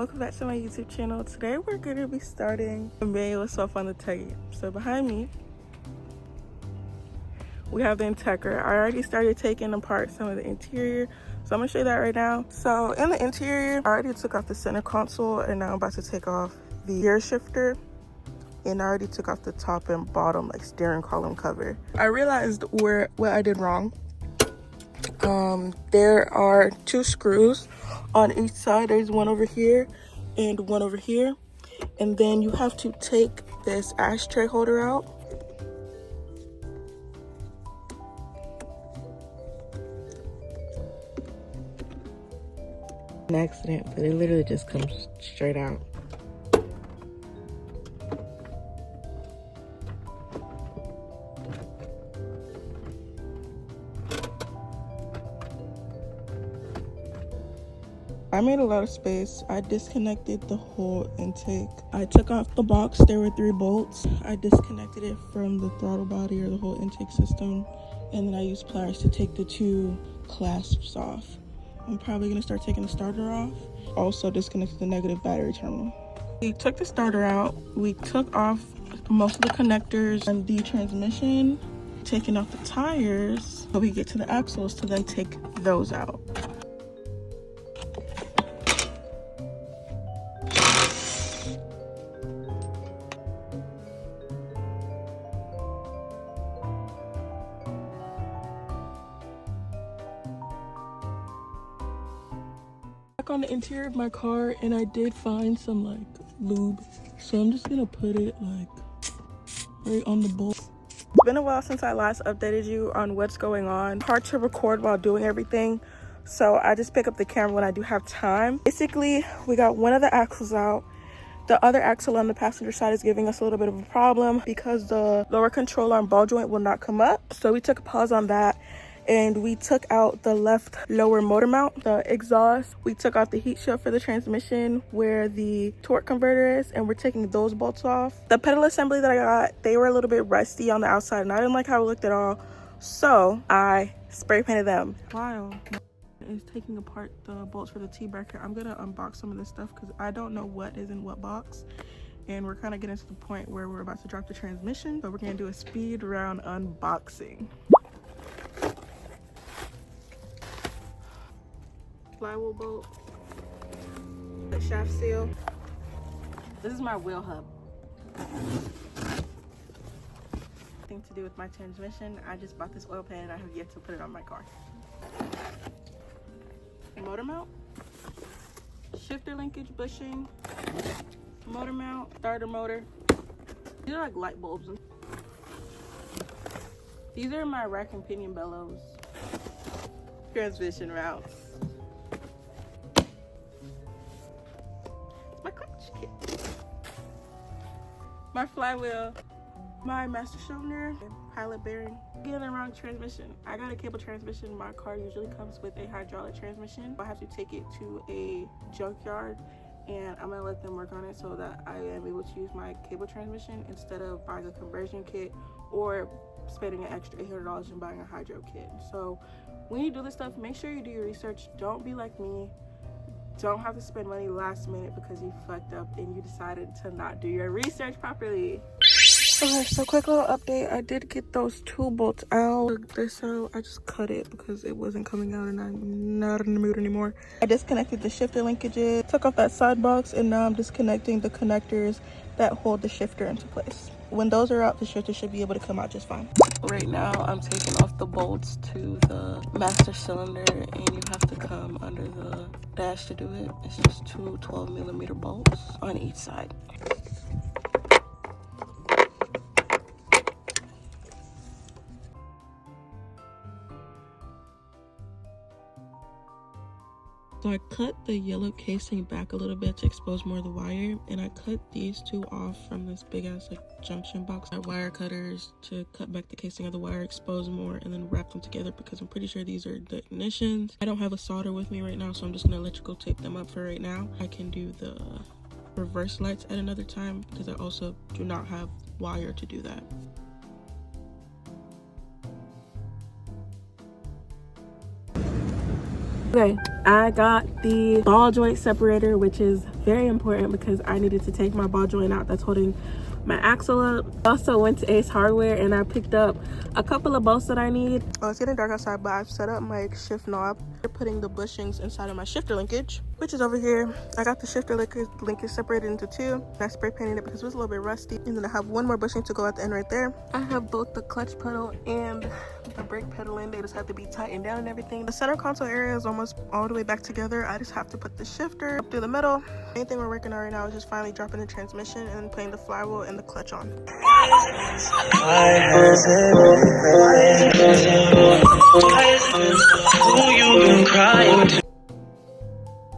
welcome back to my YouTube channel. Today we're going to be starting a manual stuff on the Integra. So behind me we have the Integra. I already started taking apart some of the interior, so I'm going to show you that right now. So in the interior, I already took off the center console, and now I'm about to take off the gear shifter, and I already took off the top and bottom like steering column cover. I realized what I did wrong. There are two screws on each side. There's one over here and one over here, and then you have to take this ashtray holder out. An accident, but it literally just comes straight out. I made a lot of space. I disconnected the whole intake. I took off the box. There were 3 bolts. I disconnected it from the throttle body or the whole intake system, and then I used pliers to take the 2 clasps off. I'm probably gonna start taking the starter off. Also disconnected the negative battery terminal. We took the starter out. We took off most of the connectors and the transmission, taking off the tires so we get to the axles to then take those out. On the interior of my car, and I did find some like lube, so I'm just gonna put it like right on the bolt. It's been a while since I last updated you on what's going on. Hard to record while doing everything, so I just pick up the camera when I do have time. Basically, we got one of the axles out. The other axle on the passenger side is giving us a little bit of a problem because the lower control arm ball joint will not come up, so we took a pause on that. And we took out the left lower motor mount, the exhaust. We took out the heat shield for the transmission where the torque converter is, and we're taking those bolts off. The pedal assembly that I got, they were a little bit rusty on the outside, and I didn't like how it looked at all, so I spray painted them. While is taking apart the bolts for the T-bracket, I'm gonna unbox some of this stuff because I don't know what is in what box, and we're kind of getting to the point where we're about to drop the transmission, so we're gonna do a speed round unboxing. Flywheel bolt, the shaft seal. This is my wheel hub. Thing to do with my transmission, I just bought this oil pan and I have yet to put it on my car. Motor mount, shifter linkage bushing, motor mount, starter motor. These are like light bulbs. These are my rack and pinion bellows. Transmission routes. My flywheel, my master cylinder, pilot bearing. Getting the wrong transmission. I got a cable transmission. My car usually comes with a hydraulic transmission. I have to take it to a junkyard, and I'm gonna let them work on it so that I am able to use my cable transmission instead of buying a conversion kit or spending an extra $800 and buying a hydro kit. So when you do this stuff, make sure you do your research. Don't be like me. Don't have to spend money last minute because you fucked up and you decided to not do your research properly. Okay, so quick little update. I did get those 2 bolts out. Took this out. I just cut it because it wasn't coming out and I'm not in the mood anymore. I disconnected the shifter linkages, took off that side box, and now I'm disconnecting the connectors that hold the shifter into place. When those are out, the shifter should be able to come out just fine. Right now, I'm taking off the bolts to the master cylinder, and you have to come under the dash to do it. It's just 2 12mm bolts on each side. So I cut the yellow casing back a little bit to expose more of the wire, and I cut these 2 off from this big ass like junction box. I wire cutters to cut back the casing of the wire, expose more, and then wrap them together because I'm pretty sure these are the ignitions. I don't have a solder with me right now, so I'm just gonna electrical tape them up for right now. I can do the reverse lights at another time because I also do not have wire to do that. Okay, I got the ball joint separator, which is very important because I needed to take my ball joint out that's holding my axle up. I also went to Ace Hardware and I picked up a couple of bolts that I need. Oh, it's getting dark outside, but I've set up my shift knob. We're putting the bushings inside of my shifter linkage, which is over here. I got the shifter linkage separated into two, and I spray painted it because it was a little bit rusty. And then I have one more bushing to go at the end right there. I have both the clutch pedal and the brake pedal in. They just have to be tightened down and everything. The center console area is almost all the way back together. I just have to put the shifter up through the middle. Main thing we're working on right now is just finally dropping the transmission and then putting the flywheel and the clutch on.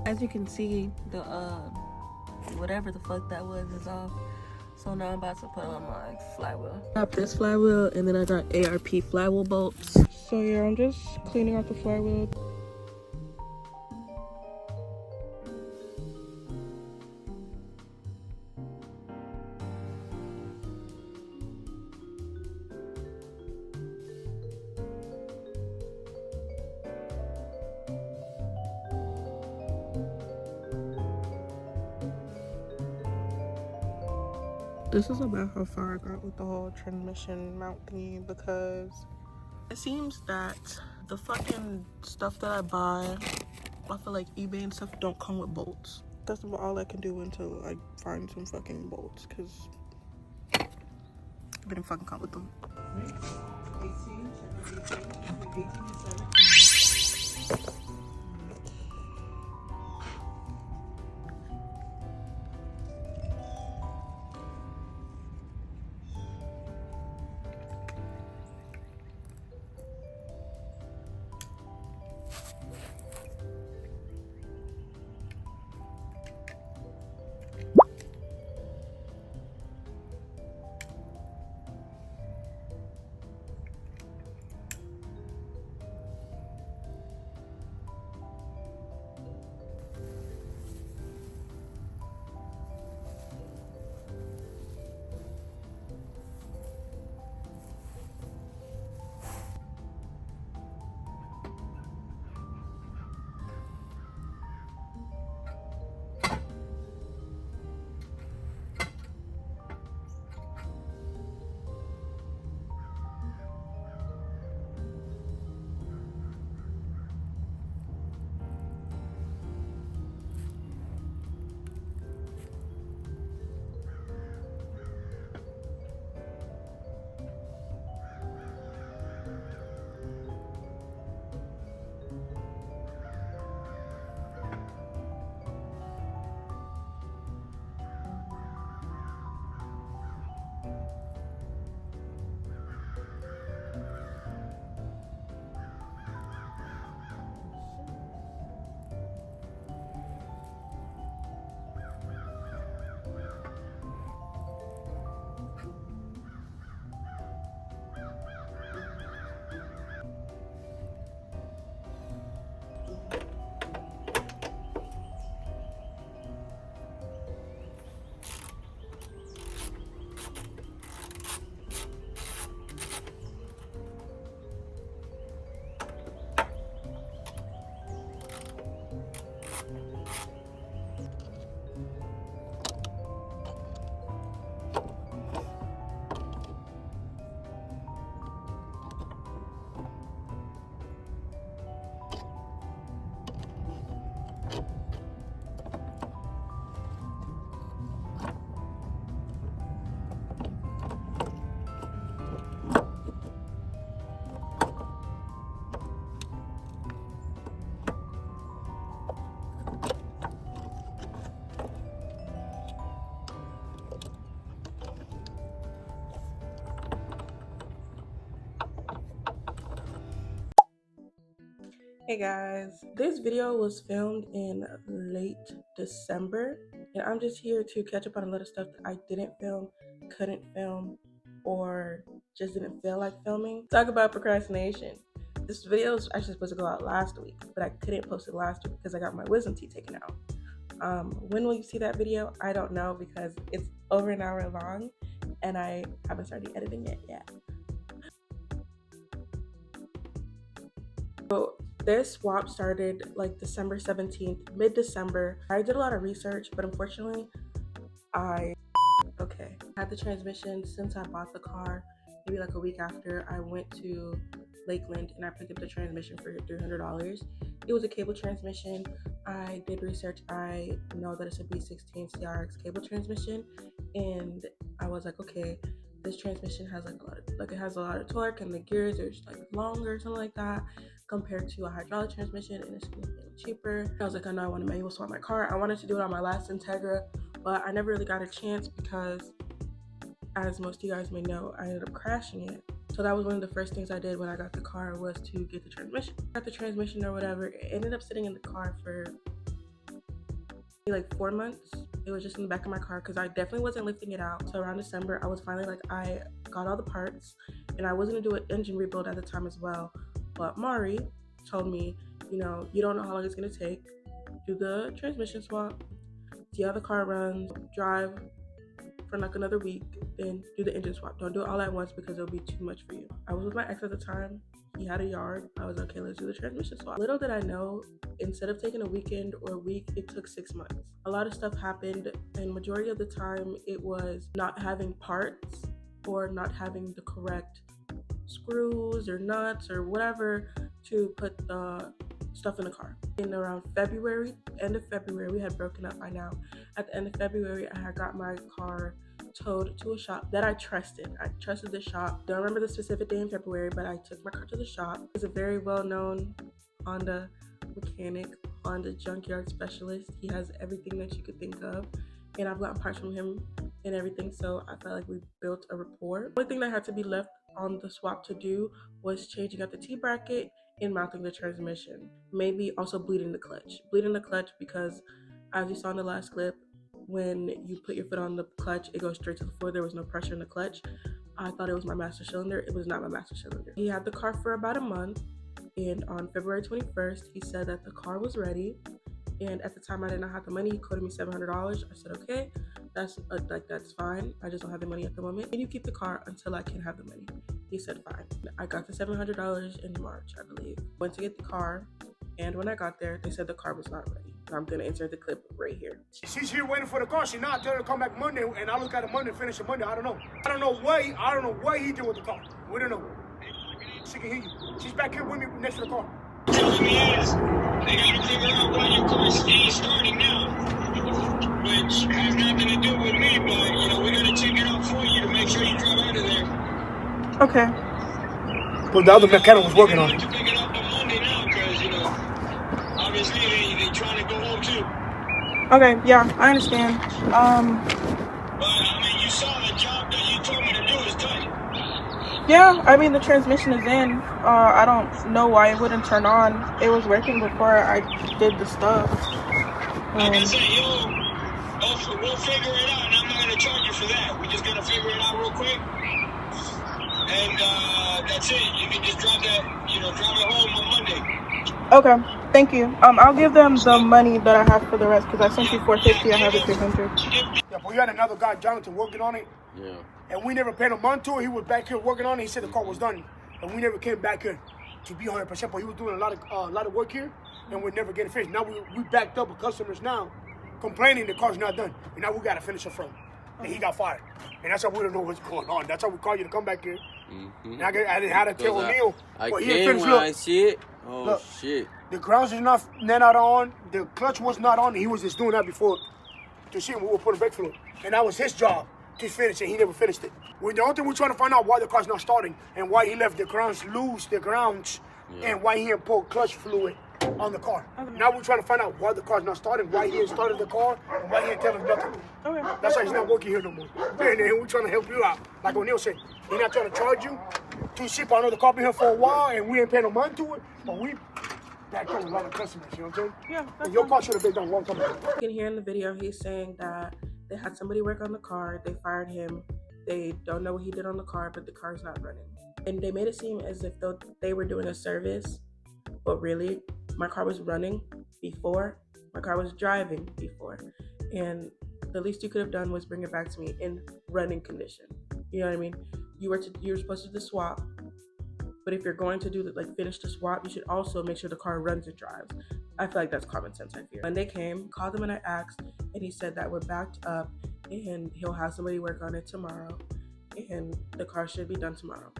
As you can see, the whatever the fuck that was is off. So now I'm about to put on my flywheel. I got this flywheel and then I got ARP flywheel bolts. So yeah, I'm just cleaning out the flywheel. This is about how far I got with the whole transmission mount thingy, because it seems that the fucking stuff that I buy off of like eBay and stuff don't come with bolts. That's about all I can do until I find some fucking bolts, because it didn't fucking come with them. 18, 18, 17. Hey guys, this video was filmed in late December and I'm just here to catch up on a lot of stuff that I didn't film, couldn't film, or just didn't feel like filming. Talk about procrastination. This video was actually supposed to go out last week, but I couldn't post it last week because I got my wisdom teeth taken out. When will you see that video? I don't know because it's over an hour long and I haven't started editing it yet. So This swap started like December 17th, mid-December. I did a lot of research, but unfortunately, I had the transmission since I bought the car. Maybe like a week after, I went to Lakeland and I picked up the transmission for $300. It was a cable transmission. I did research. I know that it's a B16 CRX cable transmission, and I was like, okay, this transmission has it has a lot of torque, and the gears are just like longer or something like that compared to a hydraulic transmission, and it's significantly cheaper. I was like, I know I want to manual swap my car. I wanted to do it on my last Integra, but I never really got a chance because, as most of you guys may know, I ended up crashing it. So that was one of the first things I did when I got the car, was to get the transmission. Got the transmission or whatever. It ended up sitting in the car for like 4 months. It was just in the back of my car because I definitely wasn't lifting it out. So around December, I was finally like, I got all the parts, and I was gonna do an engine rebuild at the time as well. But Mari told me, you know, you don't know how long it's gonna take. Do the transmission swap, see how the car runs, drive for like another week, then do the engine swap. Don't do it all at once because it'll be too much for you. I was with my ex at the time. He had a yard. I was okay, let's do the transmission swap. Little did I know, instead of taking a weekend or a week, it took 6 months. A lot of stuff happened, and majority of the time it was not having parts or not having the correct screws or nuts or whatever to put the stuff in the car. In around February, end of February, we had broken up by now. At the end of February, I had got my car towed to a shop that I trusted. I trusted the shop. Don't remember the specific day in February, but I took my car to the shop. He's a very well-known Honda mechanic, Honda junkyard specialist. He has everything that you could think of, and I've gotten parts from him and everything, so I felt like we built a rapport. The only thing that had to be left on the swap to do was changing out the T-bracket and mounting the transmission. Maybe also bleeding the clutch. Bleeding the clutch because, as you saw in the last clip, when you put your foot on the clutch, it goes straight to the floor. There was no pressure in the clutch. I thought it was my master cylinder. It was not my master cylinder. He had the car for about a month, and on February 21st, he said that the car was ready. And at the time, I did not have the money. He quoted me $700. I said, okay, that's fine. I just don't have the money at the moment. Can you keep the car until I can have the money? He said, fine. I got the $700 in March, I believe. Went to get the car, and when I got there, they said the car was not ready. I'm gonna insert the clip right here. She's here waiting for the car. She not telling her to come back Monday, and I look at it Monday, finish it Monday. I don't know what he did with the car. We don't know. She can hear you. She's back here with me next to the car. Telling me is they gotta figure out why your car ain't starting now, which has nothing to do with me, but you know, we're gonna check it out for you to make sure you drive out of there. Okay. Well, the other mechanic was working on it. To pick it up on Monday now, because you know, obviously they trying to go home too. Okay, yeah, I understand. But I mean, you saw the job that you told me to do is done. Yeah, I mean, the transmission is in. I don't know why it wouldn't turn on. It was working before I did the stuff. Like I said, we'll figure it out, and I'm not gonna charge you for that. We just gotta figure it out real quick, and that's it. You can just drive it home on Monday. Okay, thank you. I'll give them the money that I have for the rest, because I sent you $450. I have the $300. Yeah, but we had another guy, Jonathan, working on it. Yeah. And we never paid a month to it. He was back here working on it. He said the car was done, and we never came back here to be 100%. But he was doing a lot of work here, and we're never getting finished. Now we backed up with customers now, complaining the car's not done, and now we gotta finish it from. And he got fired, and that's why we don't know what's going on. That's why we called you to come back here. And I didn't have to tell O'Neal. I but came when I see it. Oh, look, shit. The grounds is not on. The clutch was not on. He was just doing that before to see when we were putting brake fluid. And that was his job to finish it. He never finished it. The only thing we're trying to find out why the car's not starting and why he left the grounds loose, and why he didn't pour clutch fluid on the car. Okay. Now we're trying to find out why the car's not starting, why he didn't start the car, and why he didn't tell us nothing. Okay. That's why he's not working here no more. And we're trying to help you out. Like O'Neal said, he's not trying to charge you to ship another car been here for a while, and we ain't paying no money to it, but we backed up a lot of customers, you know what I'm saying? Yeah. Your car should have been done a long time ago. You can hear in the video, he's saying that they had somebody work on the car, they fired him, they don't know what he did on the car, but the car's not running. And they made it seem as if though they were doing a service, but really, my car was running before, my car was driving before, and the least you could have done was bring it back to me in running condition. You know what I mean? You were supposed to do the swap But if you're going to do like finish the swap, you should also make sure the car runs and drives. I feel like that's common sense, I feel. Monday came, called him and I asked, and he said that we're backed up and he'll have somebody work on it tomorrow and the car should be done tomorrow.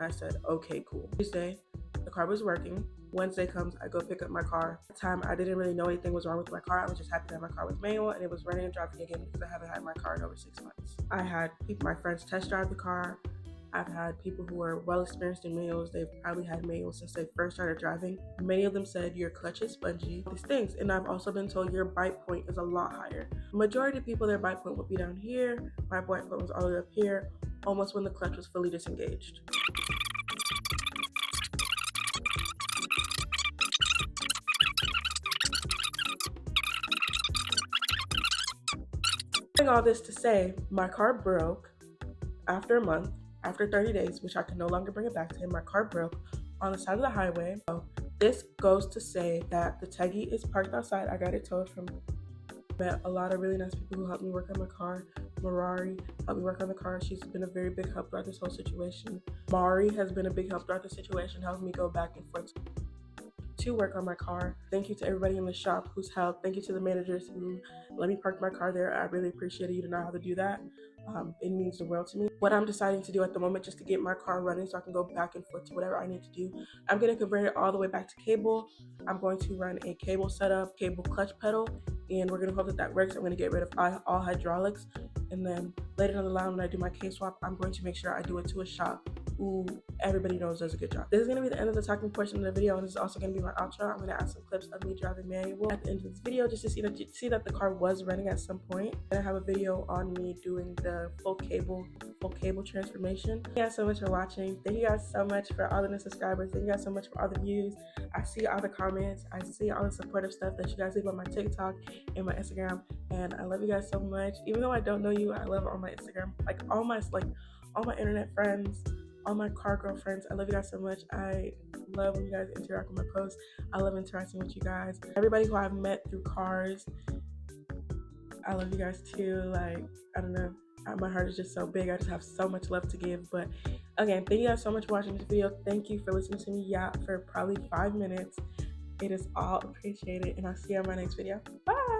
I said, okay, cool. Tuesday, the car was working. Wednesday comes, I go pick up my car. At the time, I didn't really know anything was wrong with my car. I was just happy that my car was manual and it was running and driving again because I haven't had my car in over 6 months. I had people, my friends test drive the car. I've had people who are well experienced in manuals. They've probably had manuals since they first started driving. Many of them said your clutch is spongy, these things. And I've also been told your bite point is a lot higher. Majority of people, their bite point would be down here. My bite point was all the way up here, almost when the clutch was fully disengaged. All this to say, my car broke after a month, after 30 days, which I could no longer bring it back to him. My car broke on the side of the highway. So this goes to say that the Teggy is parked outside. I got it towed from, met a lot of really nice people who helped me work on my car. Marari helped me work on the car. She's been a very big help throughout this whole situation. Mari has been a big help throughout the situation, helping me go back and forth to work on my car. Thank you to everybody in the shop who's helped. Thank you to the managers who let me park my car there. I really appreciate it. You don't know how to do that. It means the world to me. What I'm deciding to do at the moment, just to get my car running so I can go back and forth to whatever I need to do, I'm going to convert it all the way back to cable. I'm going to run a cable setup, cable clutch pedal, and we're going to hope that that works. I'm going to get rid of all hydraulics, and then later down the line when I do my K-swap, I'm going to make sure I do it to a shop who everybody knows does a good job. This is going to be the end of the talking portion of the video, and this is also going to be my outro. I'm going to add some clips of me driving manual at the end of this video just to see that the car was running at some point. And I have a video on me doing the full cable transformation. Thank you guys so much for watching. Thank you guys so much for all the new subscribers. Thank you guys so much for all the views. I see all the comments. I see all the supportive stuff that you guys leave on my TikTok and my Instagram, and I love you guys so much. Even though I don't know you, I love all my Instagram, all my internet friends, all my car girlfriends. I love you guys so much. I love when you guys interact with my posts. I love interacting with you guys. Everybody who I've met through cars, I love you guys too. Like, I don't know, my heart is just so big. I just have so much love to give. But again, thank you guys so much for watching this video. Thank you for listening to me yap for probably 5 minutes. It is all appreciated, and I'll see you on my next video. Bye.